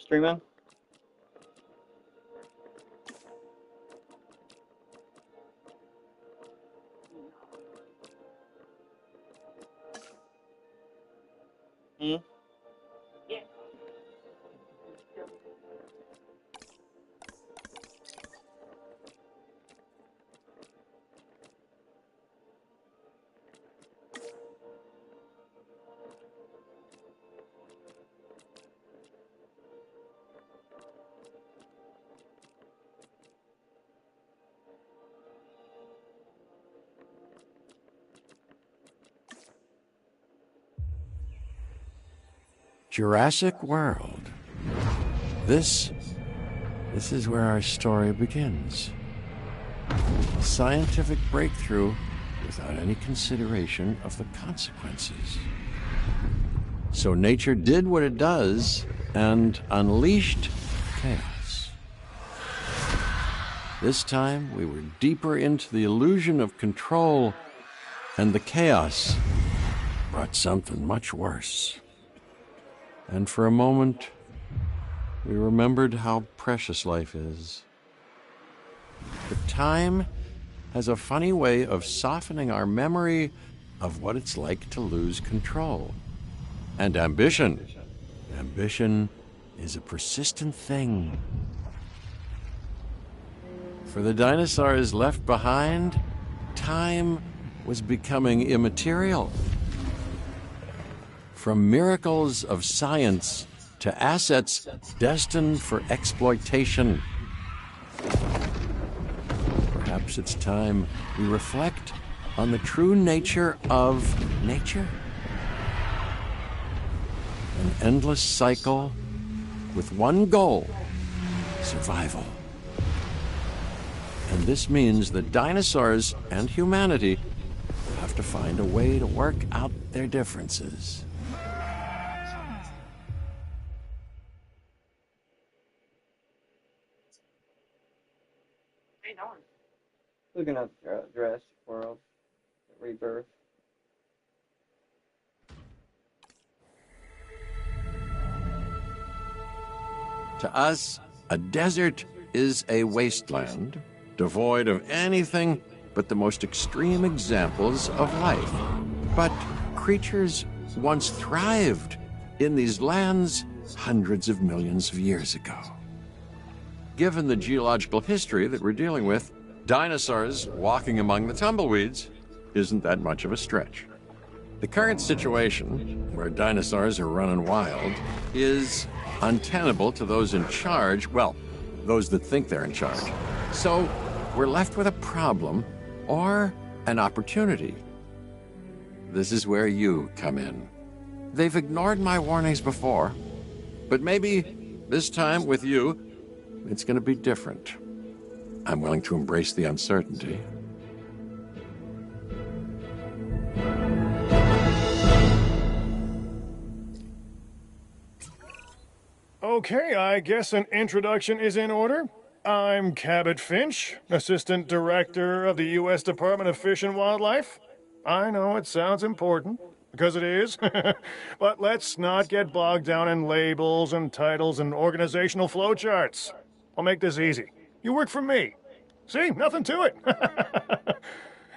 streaming? Hmm? Jurassic World. This is where our story begins. A scientific breakthrough without any consideration of the consequences. So nature did what it does and unleashed chaos. This time we were deeper into the illusion of control, and the chaos brought something much worse. And for a moment, we remembered how precious life is. But time has a funny way of softening our memory of what it's like to lose control. And ambition. Ambition is a persistent thing. For the dinosaurs left behind, time was becoming immaterial. From miracles of science to assets destined for exploitation. Perhaps it's time we reflect on the true nature of nature. An endless cycle with one goal: survival. And this means that dinosaurs and humanity have to find a way to work out their differences. Looking at Jurassic World, Rebirth. To us, a desert is a wasteland, devoid of anything but the most extreme examples of life. But creatures once thrived in these lands hundreds of millions of years ago. Given the geological history that we're dealing with, dinosaurs walking among the tumbleweeds isn't that much of a stretch. The current situation, where dinosaurs are running wild, is untenable to those in charge, well, those that think they're in charge. So we're left with a problem or an opportunity. This is where you come in. They've ignored my warnings before, but maybe this time with you, it's going to be different. I'm willing to embrace the uncertainty. Okay, I guess an introduction is in order. I'm Cabot Finch, Assistant Director of the U.S. Department of Fish and Wildlife. I know it sounds important, because it is, but let's not get bogged down in labels and titles and organizational flowcharts. I'll make this easy. You work for me. See, nothing to it.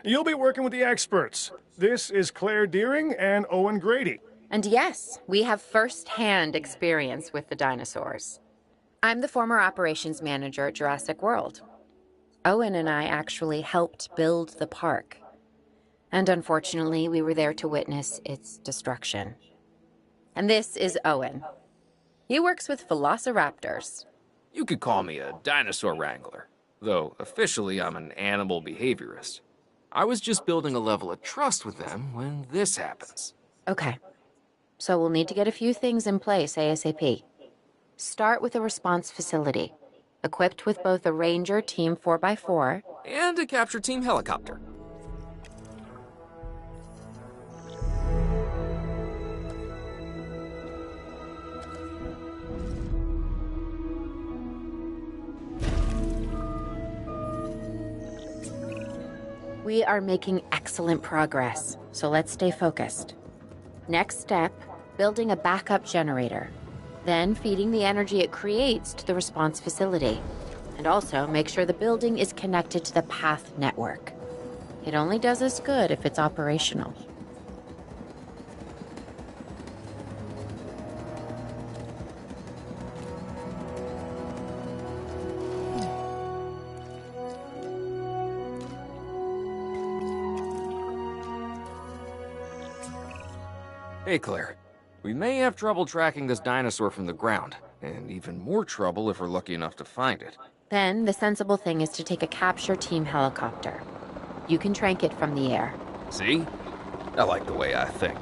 You'll be working with the experts. This is Claire Deering and Owen Grady. And yes, we have first-hand experience with the dinosaurs. I'm the former operations manager at Jurassic World. Owen and I actually helped build the park. And unfortunately, we were there to witness its destruction. And this is Owen. He works with velociraptors. You could call me a dinosaur wrangler, though officially I'm an animal behaviorist. I was just building a level of trust with them when this happens. Okay. So we'll need to get a few things in place ASAP. Start with a response facility, equipped with both a Ranger Team 4x4 and a capture team helicopter. We are making excellent progress, so let's stay focused. Next step, building a backup generator. then feeding the energy it creates to the response facility. And also make sure the building is connected to the path network. It only does us good if it's operational. Hey, Claire. We may have trouble tracking this dinosaur from the ground, and even more trouble if we're lucky enough to find it. Then the sensible thing is to take a capture team helicopter. You can trank it from the air. See? I like the way I think.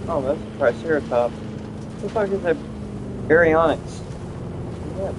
Oh, that's a Triceratops. What the fuck is that? Baryonyx. Yeah.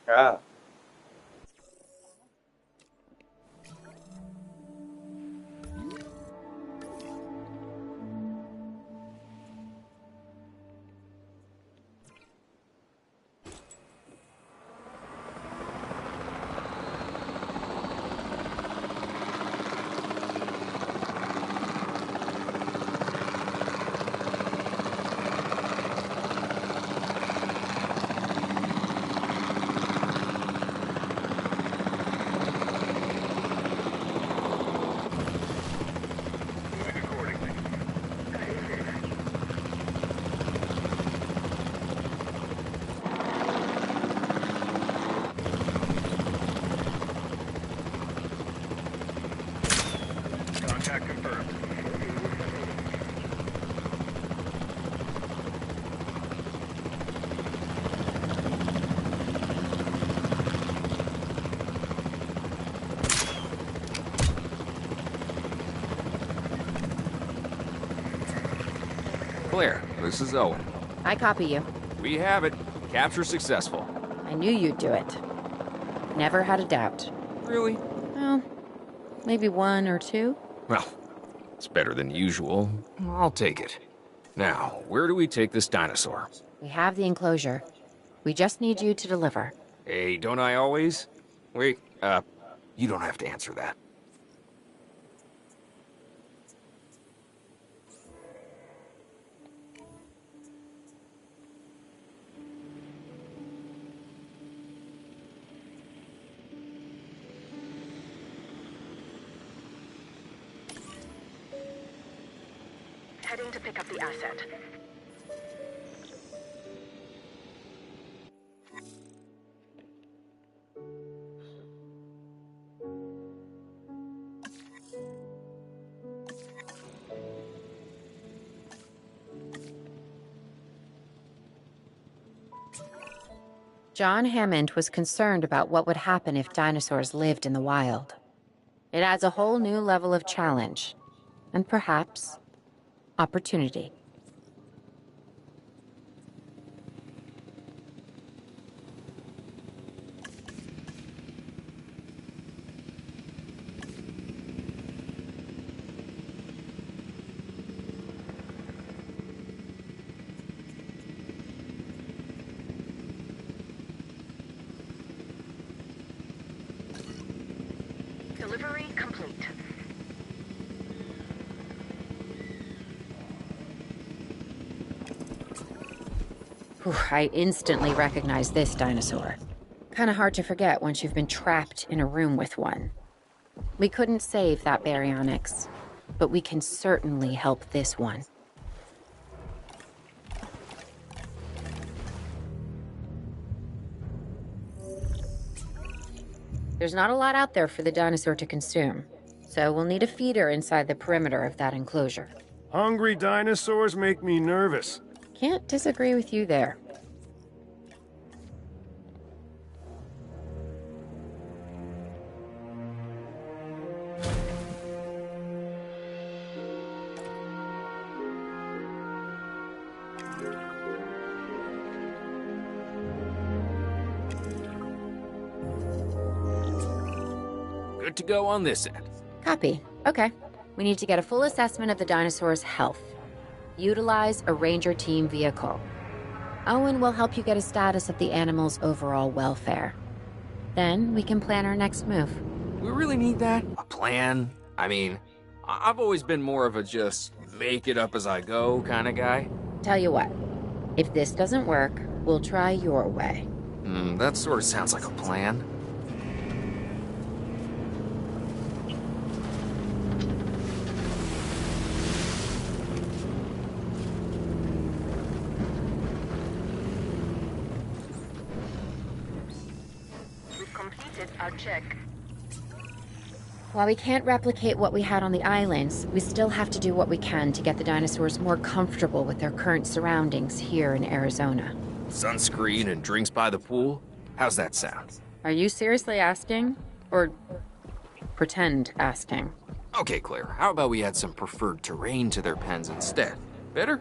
Ah. Contact confirmed. Claire, this is Owen. I copy you. We have it. Capture successful. I knew you'd do it. Never had a doubt. Really? Well, maybe one or two. Well, it's better than usual. I'll take it. Now, where do we take this dinosaur? We have the enclosure. We just need you to deliver. Hey, don't I always? Wait, you don't have to answer that. Heading to pick up the asset. John Hammond was concerned about what would happen if dinosaurs lived in the wild. It adds a whole new level of challenge, and perhaps opportunity. Delivery complete. Whew, I instantly recognize this dinosaur. Kinda hard to forget once you've been trapped in a room with one. We couldn't save that baryonyx, but we can certainly help this one. There's not a lot out there for the dinosaur to consume, so we'll need a feeder inside the perimeter of that enclosure. Hungry dinosaurs make me nervous. Can't disagree with you there. Good to go on this end. Copy. Okay. We need to get a full assessment of the dinosaur's health. Utilize a ranger team vehicle. Owen will help you get a status of the animal's overall welfare. Then we can plan our next move. We really need that? A plan? I mean, I've always been more of a just make it up as I go kind of guy. Tell you what, if this doesn't work, we'll try your way. That sort of sounds like a plan. We've completed our check. While we can't replicate what we had on the islands, we still have to do what we can to get the dinosaurs more comfortable with their current surroundings here in Arizona. Sunscreen and drinks by the pool? How's that sound? Are you seriously asking? Or pretend asking? Okay, Claire, how about we add some preferred terrain to their pens instead? Better?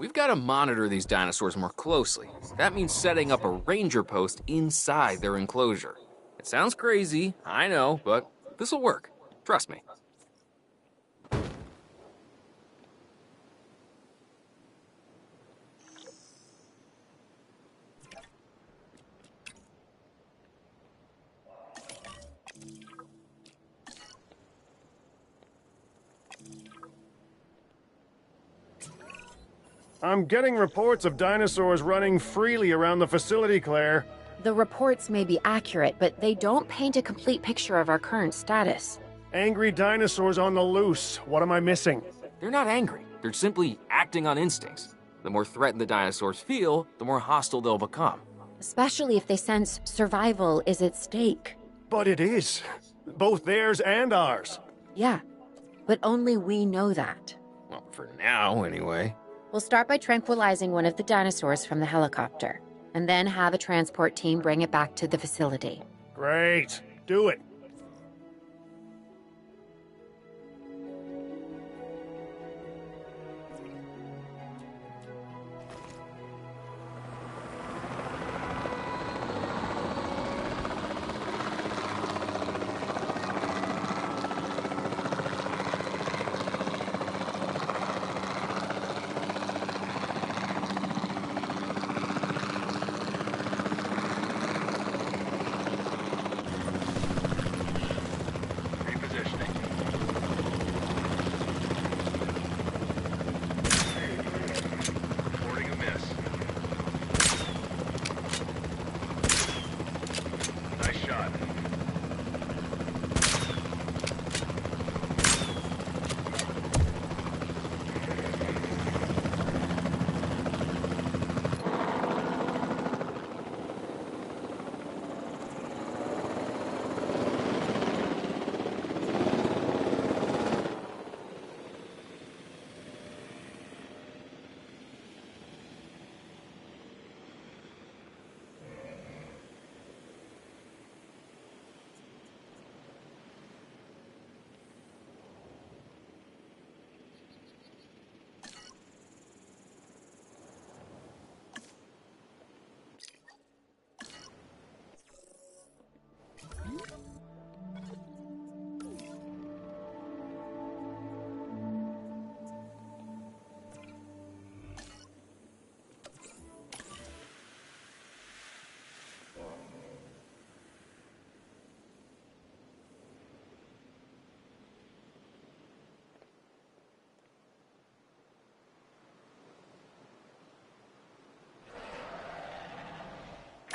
We've got to monitor these dinosaurs more closely. That means setting up a ranger post inside their enclosure. It sounds crazy, I know, but this'll work. Trust me. I'm getting reports of dinosaurs running freely around the facility, Claire. The reports may be accurate, but they don't paint a complete picture of our current status. Angry dinosaurs on the loose. What am I missing? They're not angry. They're simply acting on instincts. The more threatened the dinosaurs feel, the more hostile they'll become. Especially if they sense survival is at stake. But it is. Both theirs and ours. Yeah, but only we know that. Well, for now, anyway. We'll start by tranquilizing one of the dinosaurs from the helicopter, and then have a transport team bring it back to the facility. Great. Do it.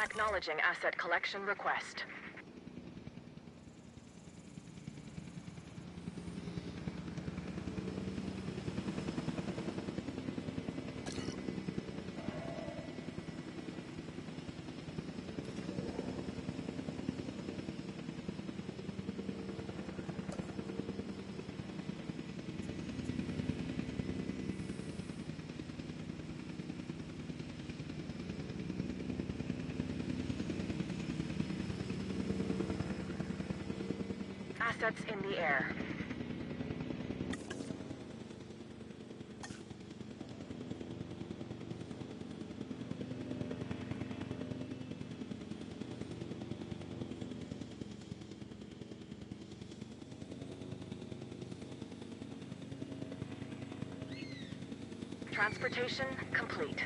Acknowledging asset collection request. Assets in the air. Transportation complete.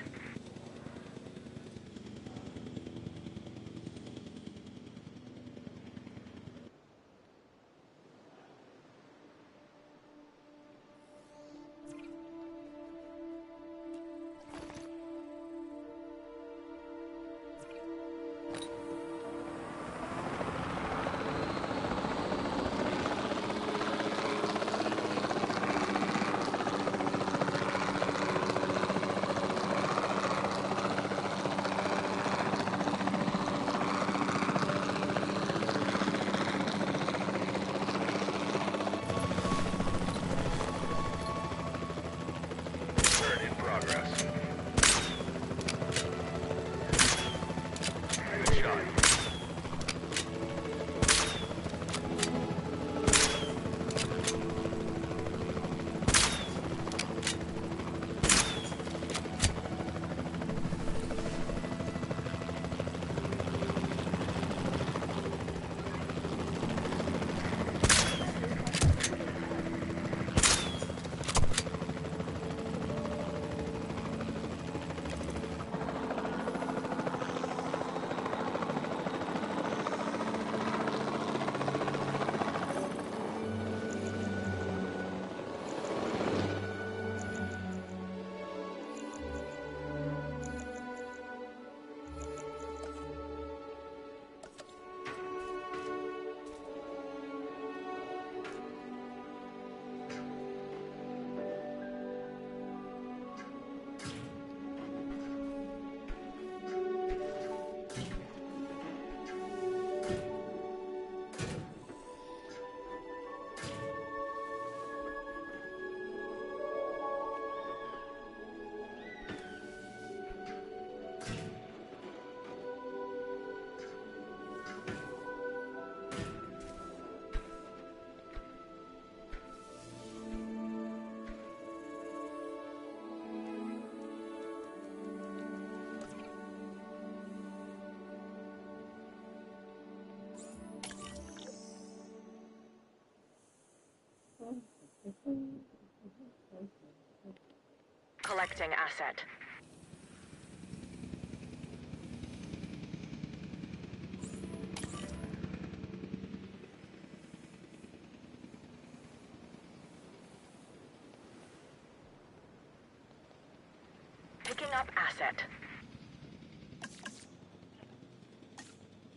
Collecting asset. Picking up asset.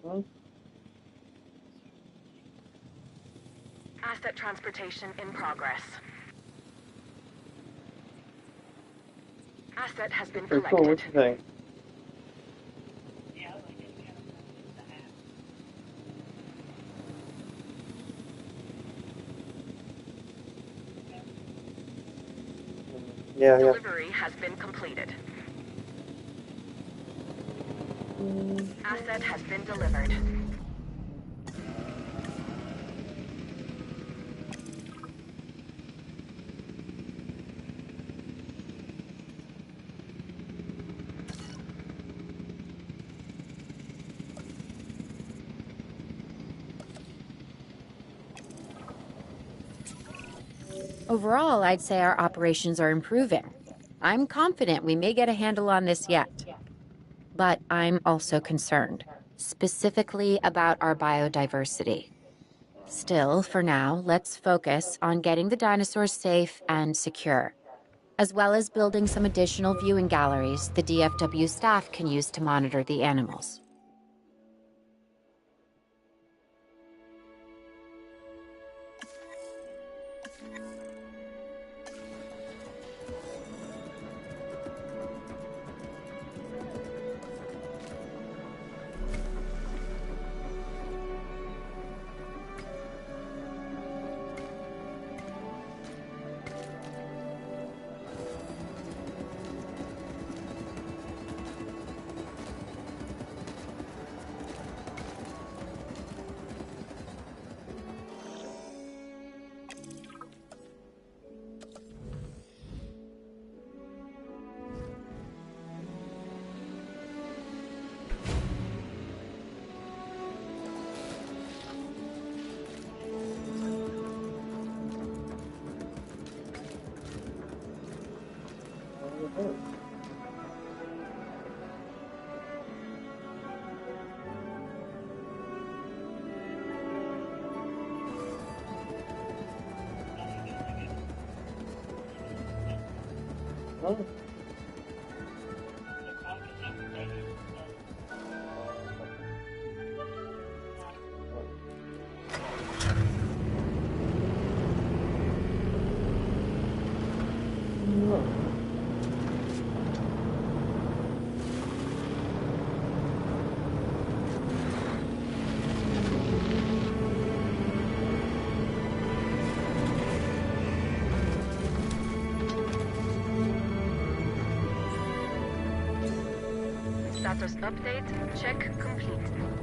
Hmm? Asset transportation in progress. Asset has been Pretty cool. What collected. you think? Yeah, yeah. Delivery has been completed. Asset has been delivered. Overall, I'd say our operations are improving. I'm confident we may get a handle on this yet. But I'm also concerned, specifically about our biodiversity. Still, for now, let's focus on getting the dinosaurs safe and secure, as well as building some additional viewing galleries the DFW staff can use to monitor the animals. Hmm? Status update. Check complete.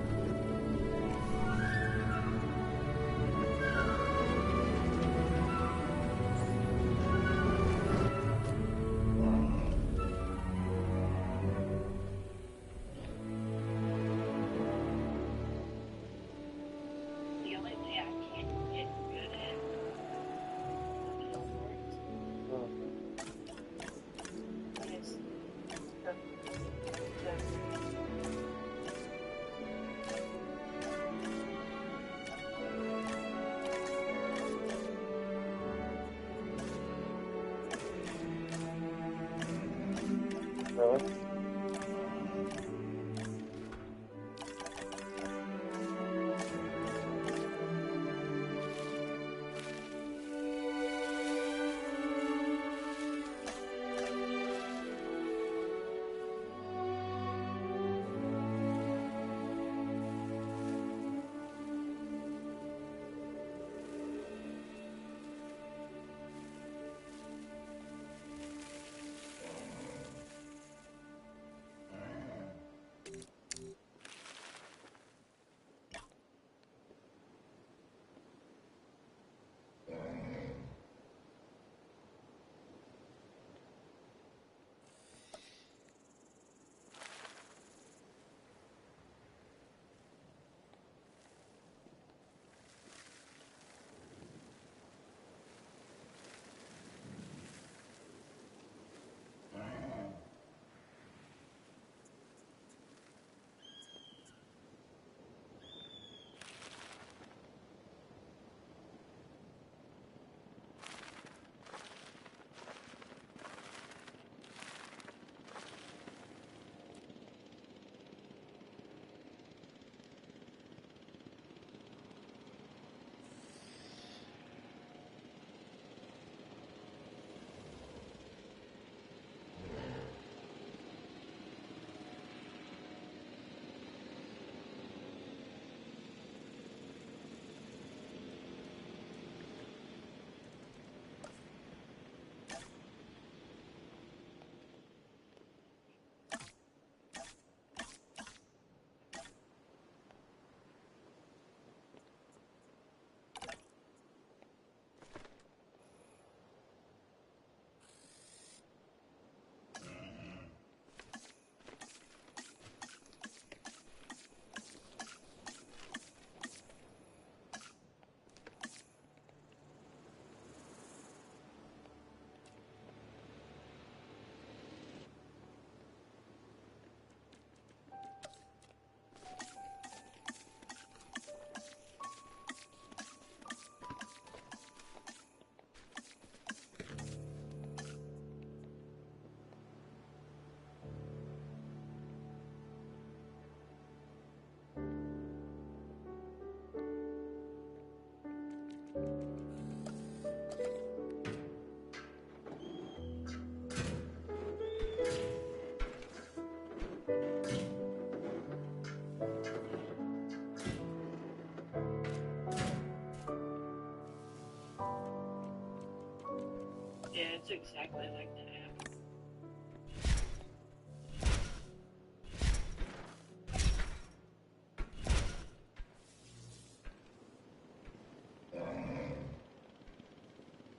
exactly like the app.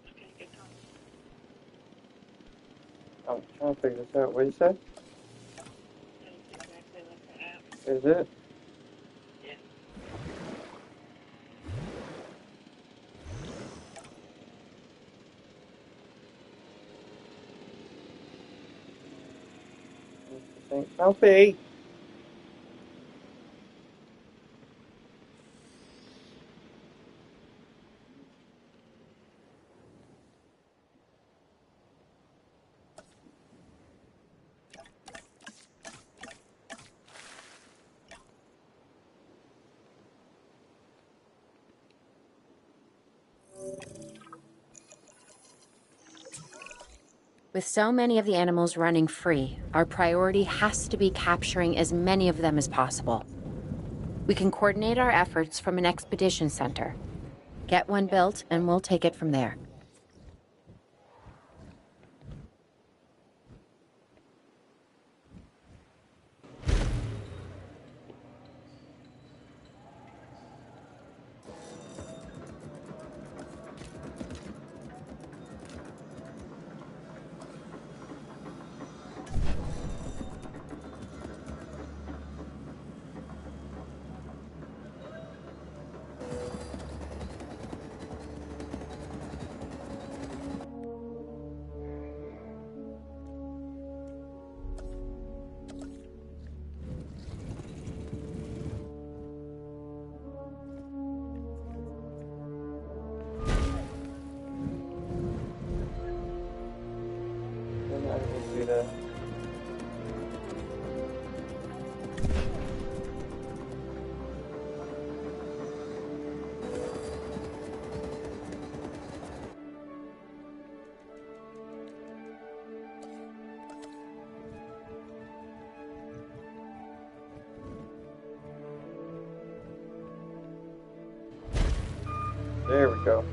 Okay, get going. I'm trying to figure this out. What did you say? It's exactly like the app. Is it? Yeah. Selfie. With so many of the animals running free, our priority has to be capturing as many of them as possible. We can coordinate our efforts from an expedition center. Get one built, and we'll take it from there. I can do that. There we go.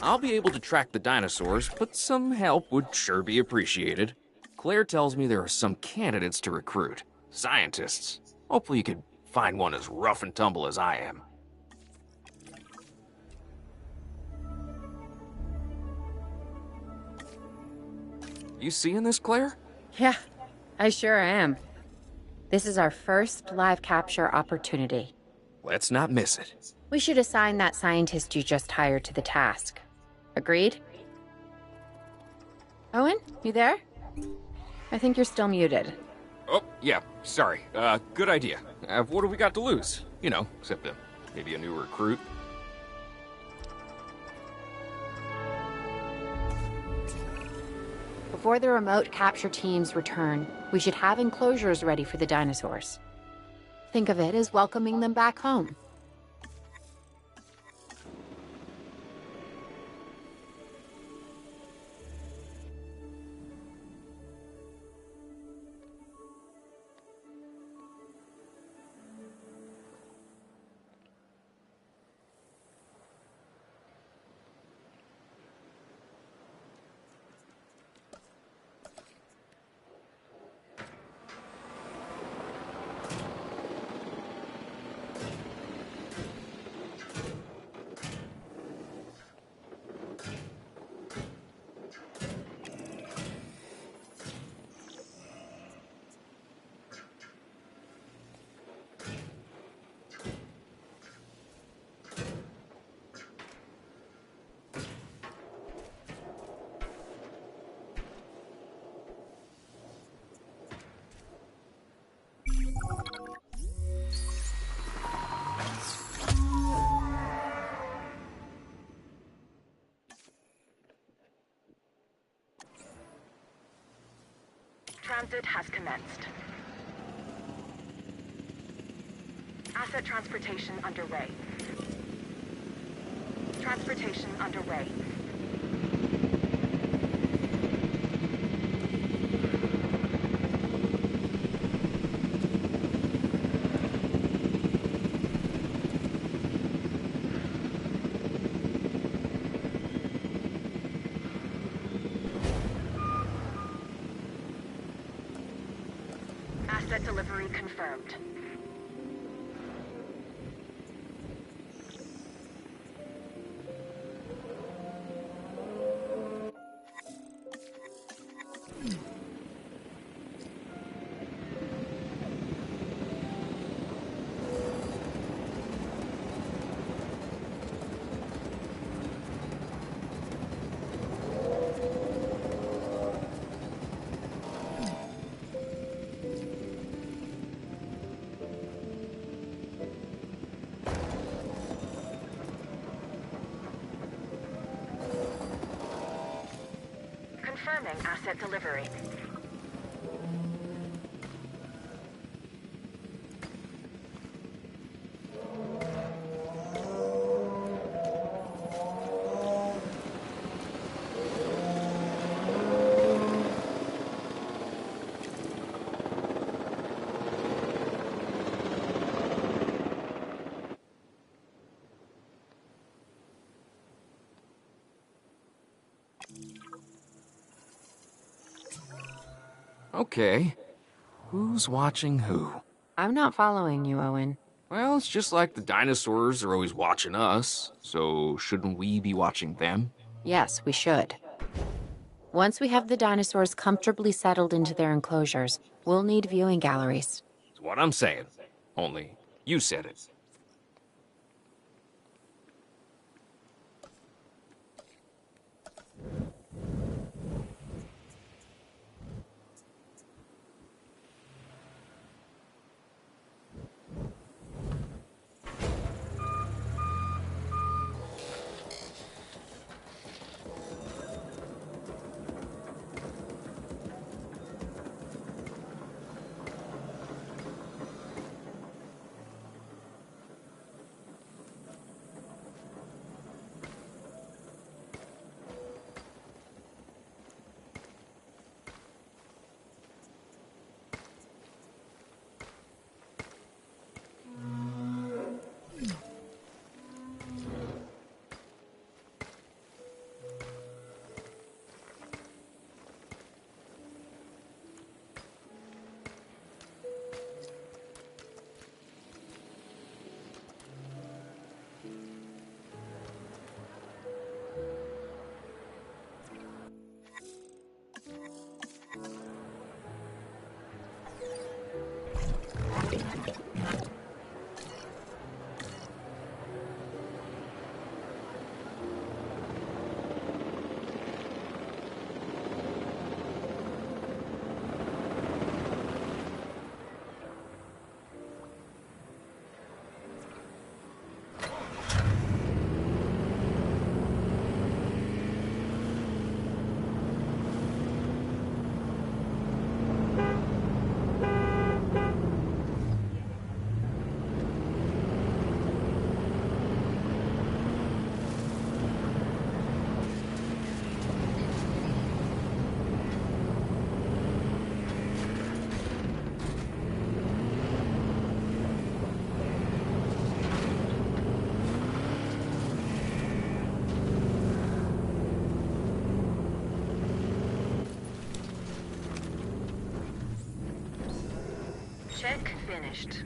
I'll be able to track the dinosaurs, but some help would sure be appreciated. Claire tells me there are some candidates to recruit. Scientists. Hopefully you could find one as rough and tumble as I am. You seeing this, Claire? Yeah, I sure am. This is our first live capture opportunity. Let's not miss it. We should assign that scientist you just hired to the task. Agreed? Owen, you there? I think you're still muted. Oh, yeah, sorry. Good idea. What do we got to lose? You know, except maybe a new recruit. Before the remote capture teams return, we should have enclosures ready for the dinosaurs. Think of it as welcoming them back home. Transit has commenced. Asset transportation underway. Transportation underway. Asset delivery confirmed. Confirming asset delivery. Okay. Who's watching who? I'm not following you, Owen. Well, it's just like the dinosaurs are always watching us, so shouldn't we be watching them? Yes, we should. Once we have the dinosaurs comfortably settled into their enclosures, we'll need viewing galleries. That's what I'm saying. Only, you said it. Check finished.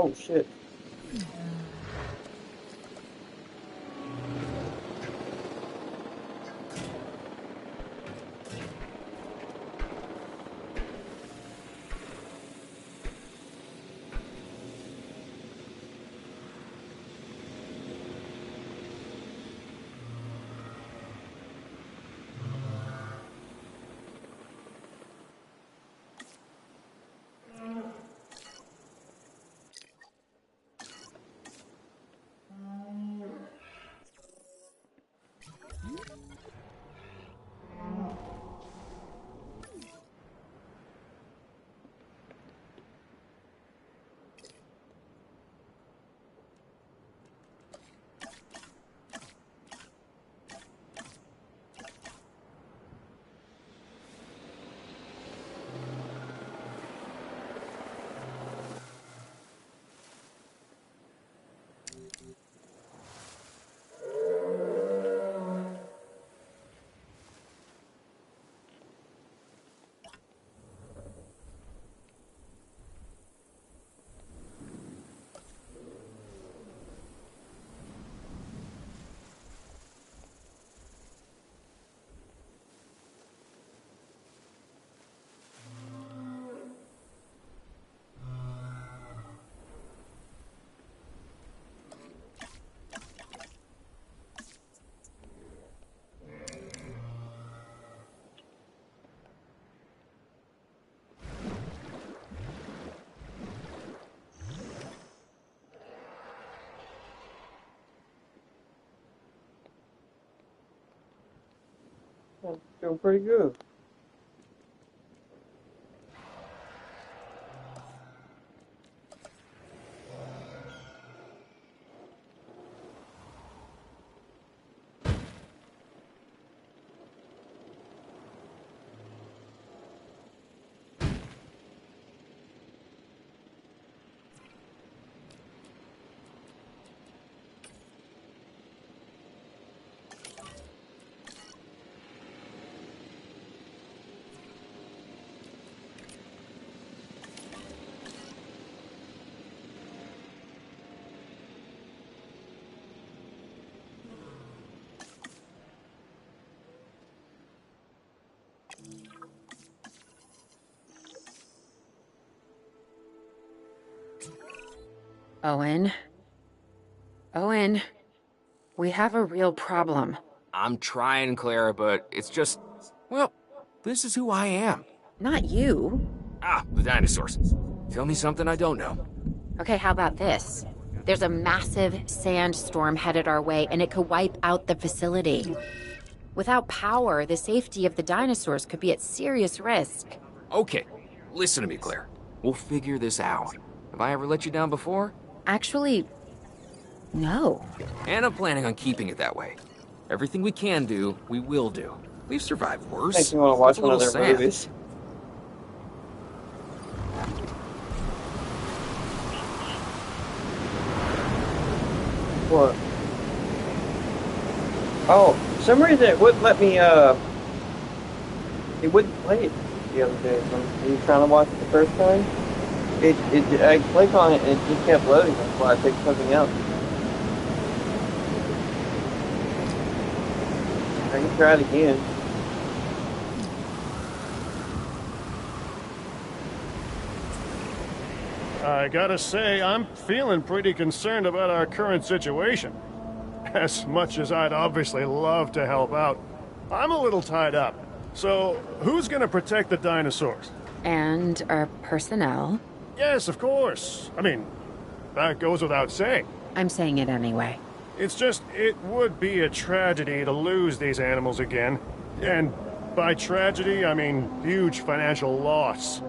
Oh shit. I'm doing pretty good. Owen. Owen. We have a real problem. I'm trying, Claire, but it's just, well, this is who I am. Not you. Ah, the dinosaurs. Tell me something I don't know. Okay, how about this? There's a massive sandstorm headed our way, and it could wipe out the facility. Without power, the safety of the dinosaurs could be at serious risk. Okay, listen to me, Claire. We'll figure this out. Have I ever let you down before? Actually, no. And I'm planning on keeping it that way. Everything we can do, we will do. We've survived worse. Makes me want to watch With a one of little their sand. movies. What? Oh, for some reason it wouldn't let me, it wouldn't play it the other day when you were trying to watch it the first time. I click on it and it just kept loading. That's why I picked something else. I can try it again. I gotta say, I'm feeling pretty concerned about our current situation. As much as I'd obviously love to help out, I'm a little tied up. So, who's gonna protect the dinosaurs? And our personnel. Yes, of course. I mean, that goes without saying. I'm saying it anyway. It's just, it would be a tragedy to lose these animals again. And by tragedy, I mean huge financial loss.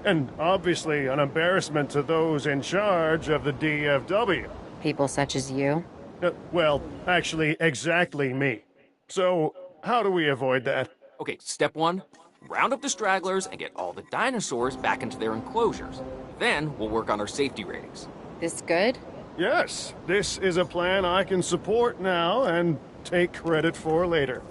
And obviously an embarrassment to those in charge of the DFW. People such as you. Well, actually, exactly me. So, how do we avoid that? Okay, step one, round up the stragglers and get all the dinosaurs back into their enclosures. Then we'll work on our safety ratings. This good? Yes, this is a plan I can support now and take credit for later.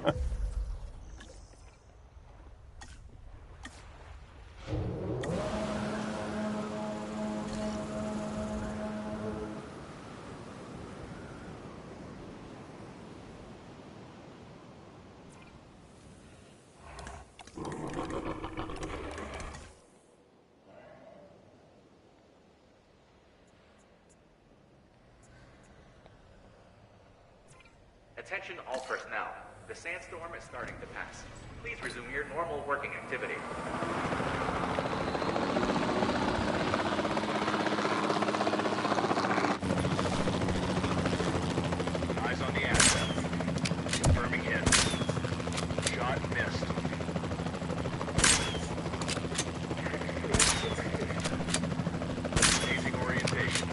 Attention all personnel. The sandstorm is starting to pass. Please resume your normal working activity. Eyes on the asset. Confirming hit. Shot missed. Changing orientation.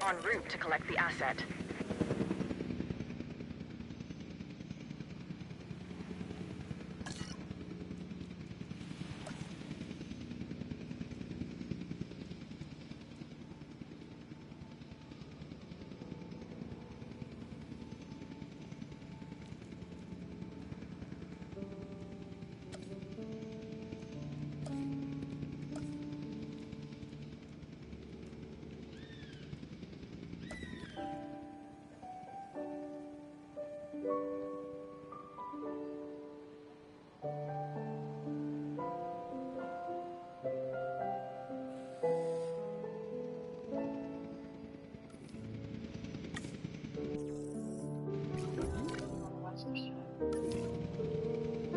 En route to collect the asset.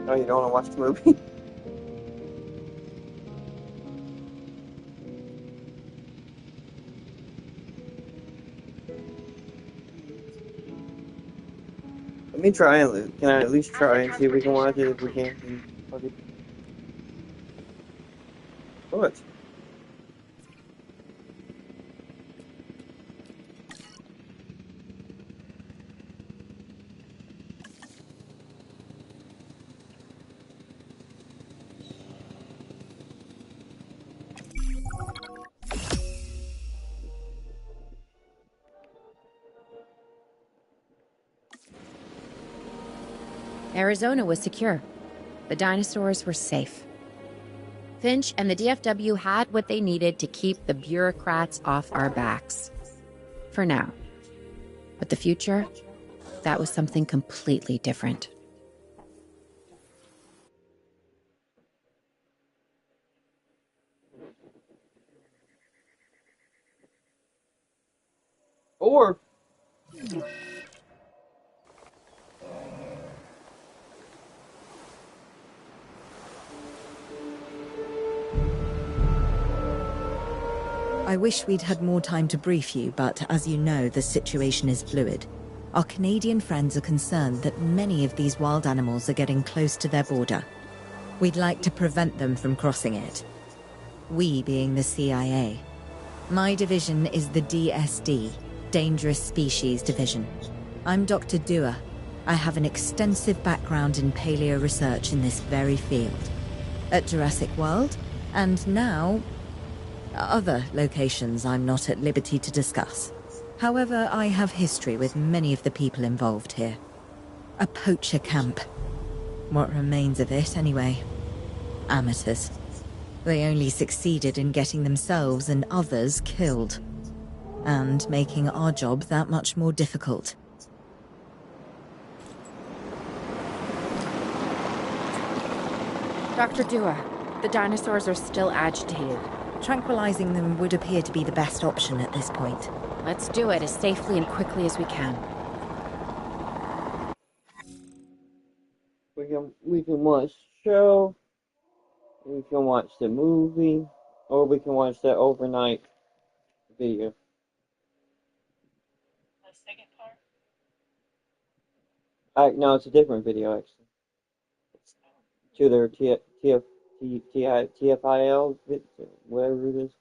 Oh, you don't want to watch the movie? Let me try and can I at least try and see if we can watch it if we can? Okay. What? Arizona was secure. The dinosaurs were safe. Finch and the DFW had what they needed to keep the bureaucrats off our backs. For now. But the future, that was something completely different. Or I wish we'd had more time to brief you, but as you know, the situation is fluid. Our Canadian friends are concerned that many of these wild animals are getting close to their border. We'd like to prevent them from crossing it. We being the CIA. My division is the DSD, Dangerous Species Division. I'm Dr. Dua. I have an extensive background in paleo research in this very field. At Jurassic World, and now other locations I'm not at liberty to discuss. However, I have history with many of the people involved here. A poacher camp. What remains of it, anyway. Amateurs. They only succeeded in getting themselves and others killed. And making our job that much more difficult. Dr. Dua, the dinosaurs are still agitated. Tranquilizing them would appear to be the best option at this point. Let's do it as safely and quickly as we can. We can watch the show, we can watch the movie, or we can watch that overnight video. The second part? No, it's a different video actually. To their TFIL, whatever it is.